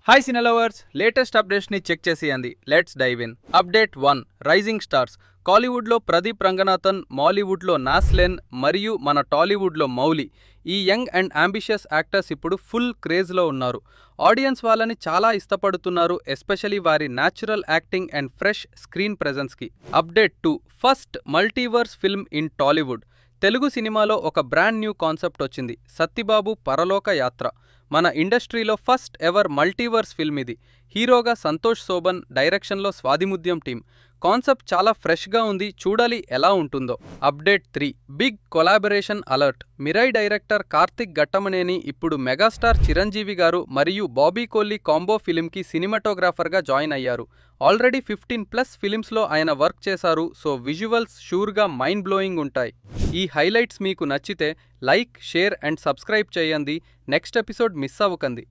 Hi cine lovers, latest అప్డేట్స్ని check చేసేయండి. Let's dive in. Update 1. Rising stars. కాలీవుడ్లో ప్రదీప్ రంగనాథన్, మాలీవుడ్లో నాస్లెన్ మరియు మన టాలీవుడ్లో మౌలి. ఈ యంగ్ అండ్ అంబిషియస్ యాక్టర్స్ ఇప్పుడు ఫుల్ క్రేజ్లో ఉన్నారు. ఆడియన్స్ వాళ్ళని చాలా ఇష్టపడుతున్నారు, ఎస్పెషలీ వారి natural acting and fresh screen ప్రెజెన్స్కి. Update 2. First multiverse film in Tollywood. Telugu సినిమాలో ఒక బ్రాండ్ న్యూ కాన్సెప్ట్ వచ్చింది. సత్తిబాబు పరలోక యాత్ర. మన ఇండస్ట్రీలో ఫస్ట్ ఎవర్ మల్టీవర్స్ ఫిల్మ్ ఇది. హీరోగా సంతోష్ శోభన్, డైరెక్షన్లో స్వాతిముత్యం టీం. కాన్సెప్ట్ చాలా ఫ్రెష్గా ఉంది, చూడాలి ఎలా ఉంటుందో. Update 3. Big collaboration alert. Mirai director Karthik Ghattamaneni ఇప్పుడు మెగాస్టార్ చిరంజీవి గారు మరియు బాబీ కోహ్లీ కాంబో ఫిలింకి సినిమాటోగ్రాఫర్గా జాయిన్ అయ్యారు. ఆల్రెడీ 15+ ఫిలిమ్స్లో ఆయన వర్క్ చేశారు, సో విజువల్స్ షూర్గా మైండ్ బ్లోయింగ్ ఉంటాయి. ఈ హైలైట్స్ మీకు నచ్చితే లైక్, షేర్ అండ్ సబ్స్క్రైబ్ చేయండి. నెక్స్ట్ ఎపిసోడ్ మిస్ అవ్వకండి.